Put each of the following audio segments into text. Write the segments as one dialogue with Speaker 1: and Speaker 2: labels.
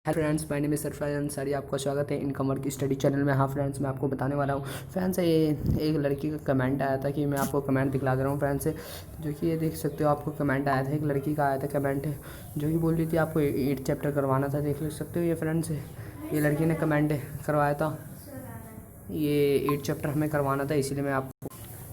Speaker 1: Hello friends, my name is Sarfaraz Ansari. आपका स्वागत है इनकम वर्क स्टडी चैनल में। हाँ फ्रेंड्स, मैं आपको बताने वाला हूँ फ्रेंड्स, ये एक लड़की का कमेंट आया था कि मैं आपको कमेंट दिखला दे रहा हूँ फ्रेंड्स। जो कि ये देख सकते हो, आपको कमेंट आया था, एक लड़की का आया था कमेंट, जो कि बोल रही थी आपको 8 चैप्टर करवाना था। देख सकते हो ये फ्रेंड्स, ये लड़की ने कमेंट करवाया था, ये 8 चैप्टर हमें करवाना था, इसीलिए मैं आपको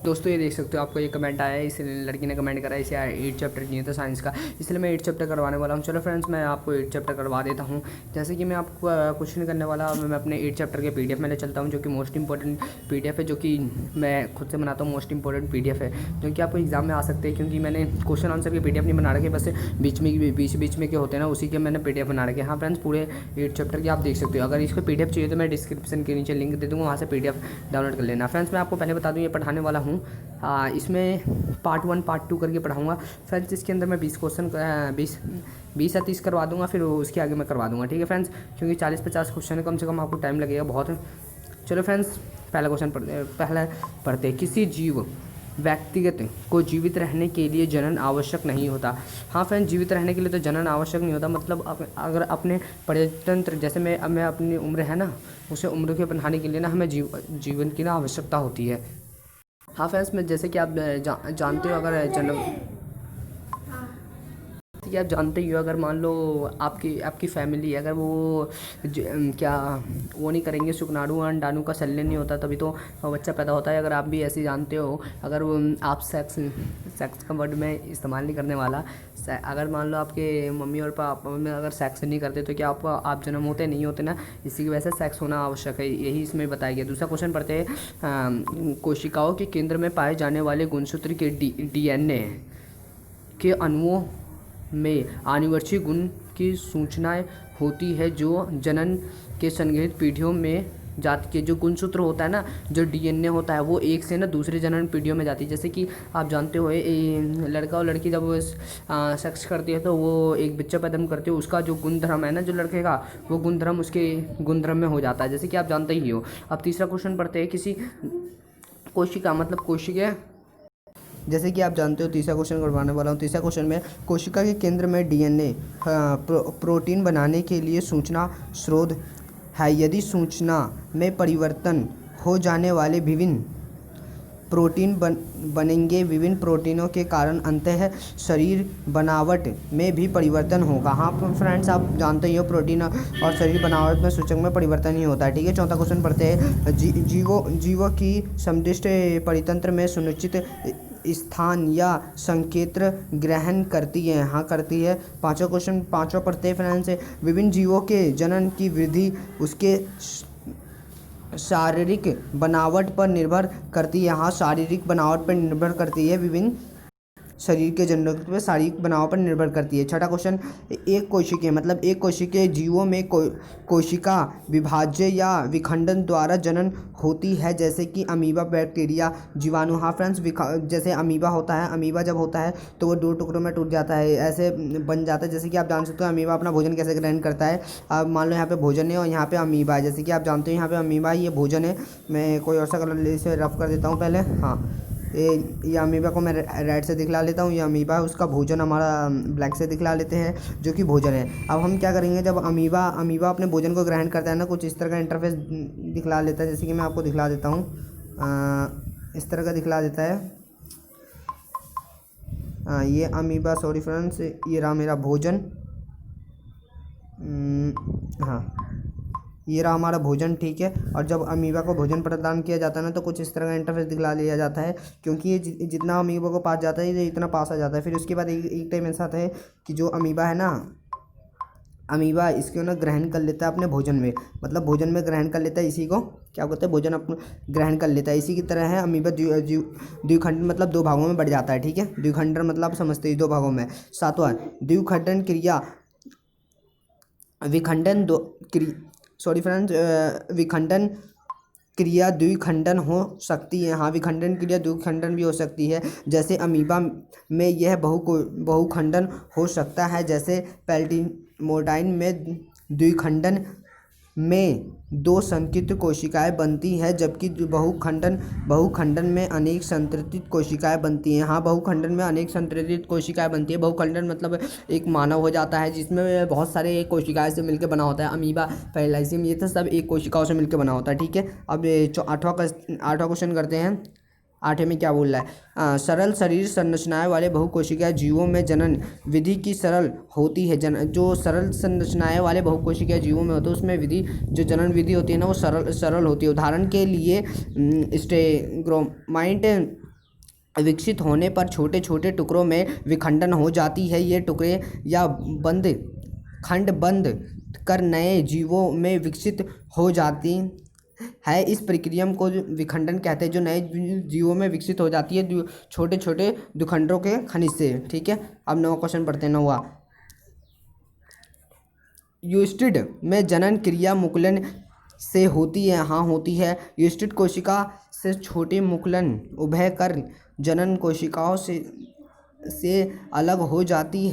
Speaker 1: दोस्तों ये देख सकते हो, आपको ये कमेंट आया है, इस लड़की ने कमेंट करा है, इसे 8 चैप्टर चाहिए था साइंस का, इसलिए मैं 8 चैप्टर करवाने वाला हूँ। चलो फ्रेंड्स, मैं आपको 8 चैप्टर करवा देता हूँ। जैसे कि मैं आपको कुछ नहीं करने वाला, मैं अपने 8 चैप्टर के पीडीएफ में ले चलता हूँ, जो कि मोस्ट इंपॉर्टेंट पीडीएफ है, जो कि मैं खुद से बनाता हूँ। मोस्ट इंपॉर्टेंट पीडीएफ है जो कि आपको एग्जाम में आ सकते हैं, क्योंकि मैंने क्वेश्चन आंसर के पीडीएफ नहीं बना रखे, बस बीच में के होते हैं ना, उसी के मैंने पीडीएफ बना रखे। हाँ फ्रेंड्स, पूरे 8 चैप्टर की आप देख सकते हो। अगर इसको पीडीएफ चाहिए तो मैं डिस्क्रिप्शन के नीचे लिंक दे दूँगा, वहाँ से पीडीएफ डाउनलोड कर लेना। फ्रेंड्स, मैं आपको पहले बता दूँ, ये पढ़ाने वाला हूँ, इसमें पार्ट 1 पार्ट 2 करके पढ़ाऊँगा फ्रेंड्स। इसके अंदर मैं 20 क्वेश्चन 20 या 30 करवा दूँगा, फिर उसके आगे मैं करवा दूँगा, ठीक है फ्रेंड्स, क्योंकि 40-50 क्वेश्चन है, कम से कम आपको टाइम लगेगा बहुत। चलो फ्रेंड्स, पहला क्वेश्चन पढ़ते हैं। किसी जीव व्यक्तिगत को जीवित रहने के लिए जनन आवश्यक नहीं होता। हाँ फ्रेंड्स, जीवित रहने के लिए तो जनन आवश्यक नहीं होता, मतलब अगर अपने प्रजनतंत्र, जैसे मैं अपनी उम्र है ना, उसे उम्र के बढ़ाने के लिए ना हमें जीवन की ना आवश्यकता होती है। हाँ फ्रेंड्स, मैं जैसे कि आप जानते हो, अगर जन्म कि आप जानते ही हो, अगर मान लो आपकी फैमिली, अगर वो क्या वो नहीं करेंगे, सुकनाणु अंडाणु का संलयन नहीं होता, तभी तो बच्चा पैदा होता है। अगर आप भी ऐसे जानते हो, अगर आप सेक्स का वर्ड में इस्तेमाल नहीं करने वाला, अगर मान लो आपके मम्मी और पापा में अगर सेक्स नहीं करते तो क्या आप जन्म होते नहीं होते ना, इसी की वजह से सेक्स होना आवश्यक है, यही इसमें बताया गया। दूसरा क्वेश्चन पढ़ते हैं। कोशिकाओं के केंद्र में पाए जाने वाले गुणसूत्र के डीएनए के अणुओं में आनुवंशिक गुण की सूचनाएं होती है, जो जनन के संग्रहित पीढ़ियों में जाति के जो गुणसूत्र होता है ना, जो डीएनए होता है, वो एक से ना दूसरे जनन पीढ़ियों में जाती है। जैसे कि आप जानते हो, लड़का और लड़की जब सेक्स करती है तो वो एक बच्चा पैदा करती है, उसका जो गुणधर्म है ना, जो लड़के का, वो गुणधर्म उसके गुणधर्म में हो जाता है, जैसे कि आप जानते ही हो। अब तीसरा क्वेश्चन पढ़ते हैं। किसी कोशिका मतलब कोशिका, जैसे कि आप जानते हो, तीसरा क्वेश्चन करवाने वाला हूँ। तीसरा क्वेश्चन में कोशिका के केंद्र में डीएनए प्रोटीन बनाने के लिए सूचना स्रोत है। यदि सूचना में परिवर्तन हो जाने वाले विभिन्न प्रोटीन बनेंगे। विभिन्न प्रोटीनों के कारण अंततः शरीर बनावट में भी परिवर्तन होगा। हाँ फ्रेंड्स, आप जानते ही हो, प्रोटीन और शरीर बनावट में सूचक में परिवर्तन ही होता है, ठीक है। चौथा क्वेश्चन पढ़ते हैं। जीवों की समृद्ध परितंत्र में सुनिश्चित स्थान या संकेत्र ग्रहण करती है। हाँ, करती है। पांचवा पढ़ते हैं फ्रेंड्स। विभिन्न जीवों के जनन की वृद्धि उसके शारीरिक बनावट पर निर्भर करती है। हाँ, शारीरिक बनावट पर निर्भर करती है, विभिन्न शरीर के जनन पर शारीरिक बनावट पर निर्भर करती है। छठा क्वेश्चन, एक कोशिकीय मतलब एक कोशिकीय जीवों में कोशिका विभाज्य या विखंडन द्वारा जनन होती है, जैसे कि अमीबा, बैक्टीरिया, जीवाणु। हाँ फ्रेंड्स, जैसे अमीबा होता है, अमीबा जब होता है तो वो 2 टुकड़ों में टूट जाता है, ऐसे बन जाता है। जैसे कि आप जान सकते हो, अमीबा अपना भोजन कैसे ग्रहण करता है। अब मान लो यहाँ पे भोजन है और यहाँ पे अमीबा है, जैसे कि आप जानते हो यहाँ पे अमीबा, ये भोजन है। मैं कोई और सा कलर से रफ कर देता हूँ पहले। हाँ, ये अमीबा को मैं रेड से दिखला लेता हूँ, ये अमीबा है, उसका भोजन हमारा ब्लैक से दिखला लेते हैं, जो कि भोजन है। अब हम क्या करेंगे, जब अमीबा अपने भोजन को ग्रहण करता है ना, कुछ इस तरह का इंटरफेस दिखला लेता है, जैसे कि मैं आपको दिखला देता हूँ, इस तरह का दिखला देता है। ये अमीबा, सॉरी फ्रेंड्स, ये रहा मेरा भोजन। हाँ, ये रहा हमारा भोजन, ठीक है। और जब अमीबा को भोजन प्रदान किया जाता है ना, तो कुछ इस तरह का इंटरफेस दिखला लिया जाता है, क्योंकि ये जितना अमीबा को पास जाता है, ये इतना पास आ जाता है। फिर उसके बाद एक टाइम ऐसा आता है कि जो अमीबा है ना, अमीबा इसको ना ग्रहण कर लेता है अपने भोजन में, मतलब भोजन में ग्रहण कर लेता है, इसी को क्या कहते हैं, भोजन अपना ग्रहण कर लेता है। इसी की तरह है अमीबा द्विखंड मतलब 2 भागों में बढ़ जाता है, ठीक है। द्विखंडन मतलब आप समझते ही, 2 भागों में। सातवां, द्विखंडन क्रिया विखंडन दो सॉरी फ्रेंड्स, विखंडन क्रिया द्विखंडन हो सकती है। हाँ, विखंडन क्रिया द्विखंडन भी हो सकती है, जैसे अमीबा में यह बहुखंडन हो सकता है, जैसे पैल्टीमोडाइन में द्विखंडन
Speaker 2: में दो संकित कोशिकाएं बनती हैं, जबकि बहुखंडन में अनेक संतरित कोशिकाएं बनती हैं। हाँ, बहुखंडन में अनेक संतरित कोशिकाएं बनती है। बहुखंडन मतलब एक मानव हो जाता है जिसमें बहुत सारे कोशिकाएं से मिलकर बना होता है। अमीबा, फेलाइजियम, ये तो सब एक कोशिकाओं से मिलकर बना होता है। ठीक है, अब आठवां क्वेश्चन करते हैं। 8 में क्या बोल रहा है? सरल शरीर संरचनाएं वाले बहुकोशिकीय जीवों में जनन विधि की सरल होती है। जो सरल संरचनाएं वाले बहुकोशिकीय जीवों में होते हैं उसमें विधि, जो जनन विधि होती है ना, वो सरल होती है। उदाहरण के लिए स्टेग्रोमाइट विकसित होने पर छोटे छोटे टुकड़ों में विखंडन हो जाती है। ये टुकड़े या खंड बंद कर नए जीवों में विकसित हो जाती है। इस प्रक्रिया को विखंडन कहते हैं, जो नए जीवों में विकसित हो जाती है छोटे छोटे दुखंडों के खनिज से। ठीक है, अब 9वां क्वेश्चन पढ़ते हैं। 9वां, यूस्टिड में जनन क्रिया मुकुलन से होती है। हाँ, होती है। यूस्टिड कोशिका से छोटे मुकुलन उभयकर जनन कोशिकाओं से अलग हो जाती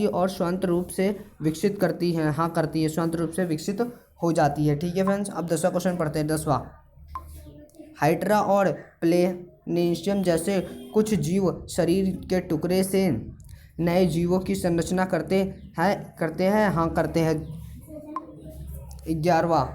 Speaker 2: है और स्वतंत्र रूप से विकसित करती है। हाँ, करती है, स्वतंत्र रूप से विकसित हो जाती है। ठीक है फ्रेंड्स, अब 10वां क्वेश्चन पढ़ते हैं। 10वां, हाइड्रा और प्लेनेशियम जैसे कुछ जीव शरीर के टुकड़े से नए जीवों की संरचना करते हैं। हाँ, करते हैं। 11वां,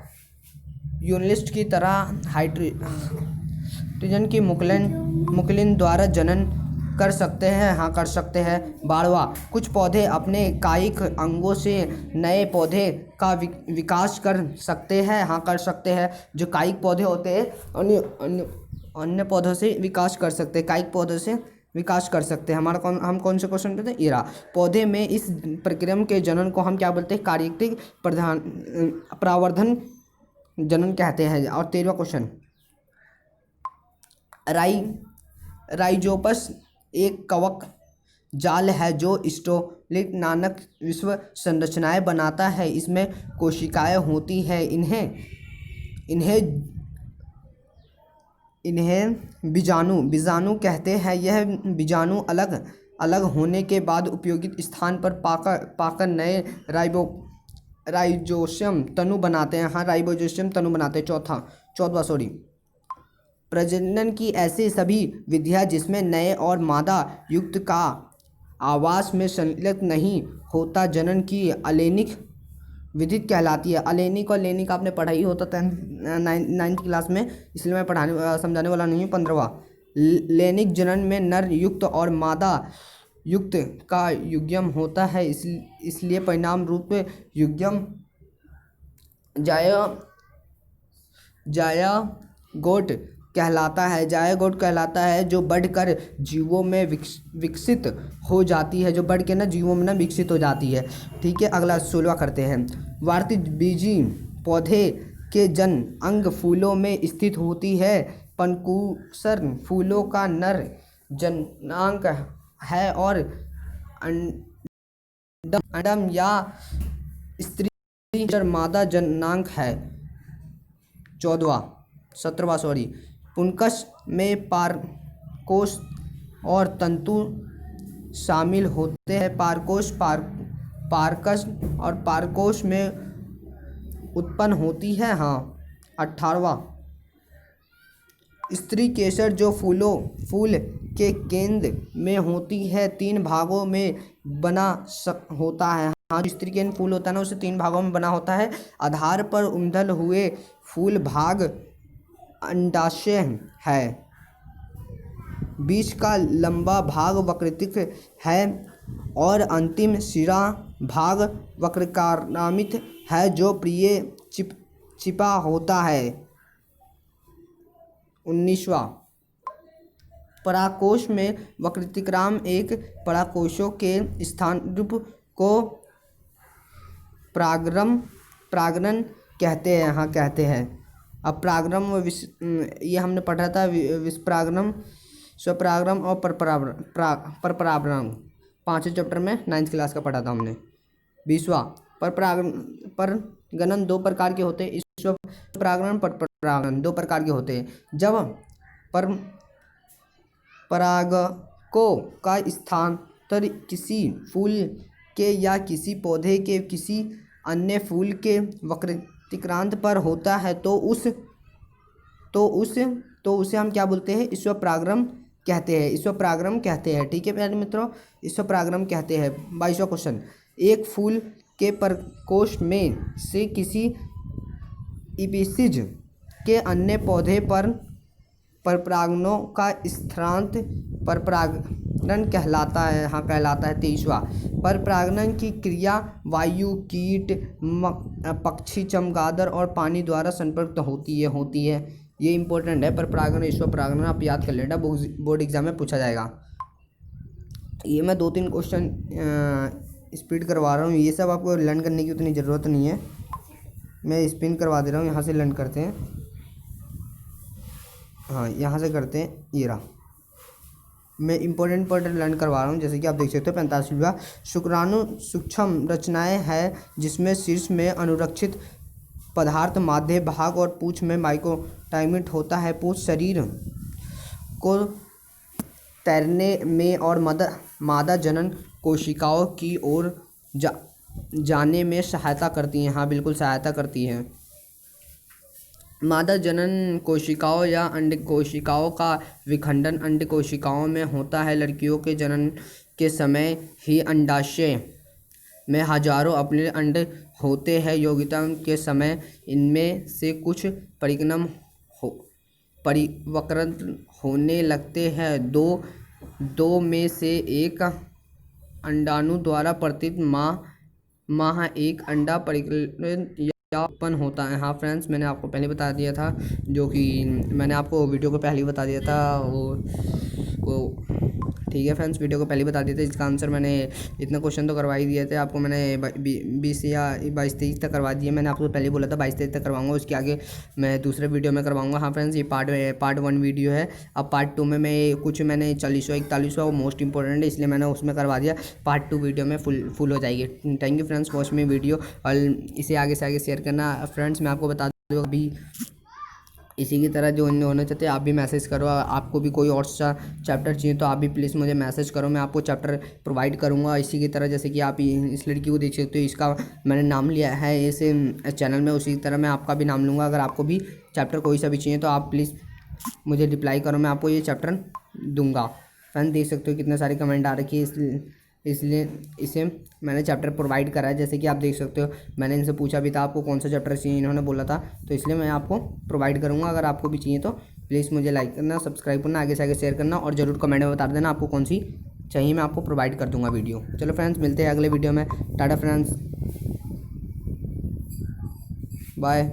Speaker 2: यूनिलिस्ट की तरह हाइड्रोजन की मुकुलिन द्वारा जनन कर सकते हैं। हाँ, कर सकते हैं। 12वां, कुछ पौधे अपने कायिक अंगों से नए पौधे का विकास कर सकते हैं। हाँ, कर सकते हैं। जो कायिक पौधे होते हैं अन्य पौधों से विकास कर सकते हैं, कायिक पौधों से विकास कर सकते हैं। हम कौन से क्वेश्चन पे थे? इरा पौधे में इस प्रक्रम के जनन को हम क्या बोलते हैं? कार्यिक परावर्धन जनन कहते हैं। और 13वां क्वेश्चन, राइजोपस एक कवक जाल है जो स्टोलिक नामक विश्व संरचनाएं बनाता है। इसमें कोशिकाएं होती हैं। इन्हें बीजाणु कहते हैं। यह बीजाणु अलग अलग होने के बाद उपयोगित स्थान पर पाकर नए राइजोशियम तनु बनाते हैं। हाँ, राइजोशियम तनु बनाते हैं। 14वां, प्रजनन की ऐसी सभी विधियां जिसमें नए और मादा युक्त का आवास में संलग्न नहीं होता जनन की अलेनिक विधि कहलाती है। अलेनिक और लेनिक आपने पढ़ा ही होता 9th क्लास में, इसलिए मैं समझाने वाला नहीं हूँ। 15वां, लेनिक जनन में नर युक्त और मादा युक्त का युग्म होता है। इसलिए परिणाम रूप युग्म जायगोट कहलाता है, जो बढ़कर जीवों में विकसित हो जाती है। जीवों में विकसित हो जाती है। ठीक है, अगला 16वां करते हैं। वार्तिक-बीजी पौधे के जन अंग फूलों में स्थित होती है। पंखुसर फूलों का नर जनांग है और अंडम या स्त्री मादा जनांग है। 17वां, पुंकस में पारकोश और तंतु शामिल होते हैं। पारकस और पारकोश में उत्पन्न होती है। हाँ। 18वां, स्त्री केसर जो फूल के केंद्र में होती है 3 भागों में बना होता है। हाँ, जो स्त्री केंद्र फूल होता है ना, उसे 3 भागों में बना होता है। आधार पर उंधल हुए फूल भाग अंडाशय है। बीच का लंबा भाग वक्राकृतिक है और अंतिम सिरा भाग वक्राकारान्वित है जो प्रिय चिपा होता है। 19वां, परागकोश में वक्राकृतिराम एक परागकोशों के स्थानरूप को परागण कहते हैं। हाँ, कहते हैं। अब परागण ये हमने पढ़ा था, विषपरागण, स्वपरागण और परपरागण 5वें चैप्टर में 9th क्लास का पढ़ा था हमने। 20वां, परगणन 2 प्रकार के होते हैं। स्वपरागण, परपरागण 2 प्रकार के होते हैं। जब परागकों का स्थानांतर किसी फूल के या किसी पौधे के किसी अन्य फूल के वक्रतिक्रांत पर होता है तो उसे हम क्या बोलते हैं? ईश्वर परागम कहते हैं। ईश्वर परागम कहते हैं। ठीक है प्यारे मित्रों, ईश्वर परागम कहते हैं। 22वां क्वेश्चन, एक फूल के प्रकोष्ठ में से किसी स्पीशीज के अन्य पौधे पर परपरागनों का स्थानांतरण परपरागण कहलाता है। हाँ, कहलाता है। 23वां, परपरागण की क्रिया वायु, कीट, पक्षी, चमगादड़ और पानी द्वारा संपर्क होती है। ये इंपॉर्टेंट है। परपरागण, ईश्वर परागण आप याद कर लेना, बोर्ड एग्जाम में पूछा जाएगा। ये मैं 2-3 क्वेश्चन स्पीड करवा रहा हूँ। ये सब आपको लर्न करने की उतनी ज़रूरत नहीं है, मैं स्पिन करवा दे रहा हूँ। यहाँ से लर्न करते हैं। हाँ, यहाँ से करते हैं। ये रहा, मैं इंपॉर्टेंट लर्न करवा रहा हूँ। जैसे कि आप देख सकते हो 45वां, शुक्राणु सूक्ष्म रचनाएं हैं जिसमें शीर्ष में अनुरक्षित पदार्थ, माध्य भाग और पूंछ में माइक्रोटाइमिट होता है। पूंछ शरीर को तैरने में और मादा जनन कोशिकाओं की ओर जाने में सहायता करती हैं। हाँ, बिल्कुल सहायता करती हैं। मादा जनन कोशिकाओं या अंड कोशिकाओं का विखंडन अंड कोशिकाओं में होता है। लड़कियों के जनन के समय ही अंडाशय में हजारों अपने अंड होते हैं। योगिता के समय इनमें से कुछ परिवक्रत होने लगते हैं। दो में से एक अंडाणु द्वारा प्रत्येक माह एक अंडा परिवर्तित या उत्पन्न होता है। हाँ फ्रेंड्स, मैंने आपको पहले बता दिया था, जो कि मैंने आपको वीडियो को पहले ही बता दिया था वो ठीक है फ्रेंड्स, वीडियो को पहले बता दिया था। इसका आंसर मैंने इतने क्वेश्चन तो करवा ही दिए थे आपको। मैंने 20 या 22-23 तक करवा दिए। मैंने आपको पहले बोला था 22-23 तक करवाऊंगा, उसके आगे मैं दूसरे वीडियो में करवाऊंगा। हाँ फ्रेंड्स, ये पार्ट 1 वीडियो है। अब पार्ट 2 में मैं कुछ मैंने 40वां 41वां वो मोस्ट इंपॉर्टेंट है, इसलिए मैंने उसमें करवा दिया। पार्ट 2 वीडियो में फुल हो जाएगी। थैंक यू फ्रेंड्स, वॉच में वीडियो, और इसे आगे से आगे शेयर करना। फ्रेंड्स, मैं आपको बता दूँ अभी इसी की तरह जो होना चाहते हैं आप भी मैसेज करो। आपको भी कोई और सा चैप्टर चाहिए तो आप भी प्लीज़ मुझे मैसेज करो, मैं आपको चैप्टर प्रोवाइड करूँगा। इसी की तरह जैसे कि आप इस लड़की को देख सकते हो, इसका मैंने नाम लिया है इस चैनल में, उसी की तरह मैं आपका भी नाम लूँगा। अगर आपको भी चैप्टर कोई सा भी चाहिए तो आप प्लीज़ मुझे रिप्लाई करो, मैं आपको ये चैप्टर दूँगा। फ्रेंड देख सकते हो कितने सारे कमेंट आ रखे हैं, इसलिए इसे मैंने चैप्टर प्रोवाइड करा है। जैसे कि आप देख सकते हो, मैंने इनसे पूछा भी था आपको कौन सा चैप्टर चाहिए, इन्होंने बोला था, तो इसलिए मैं आपको प्रोवाइड करूँगा। अगर आपको भी चाहिए तो प्लीज़ मुझे लाइक करना, सब्सक्राइब करना, आगे से आगे शेयर करना, और ज़रूर कमेंट में बता देना आपको कौन सी चाहिए, मैं आपको प्रोवाइड कर दूँगा वीडियो। चलो फ्रेंड्स, मिलते हैं अगले वीडियो में। Tata friends, bye.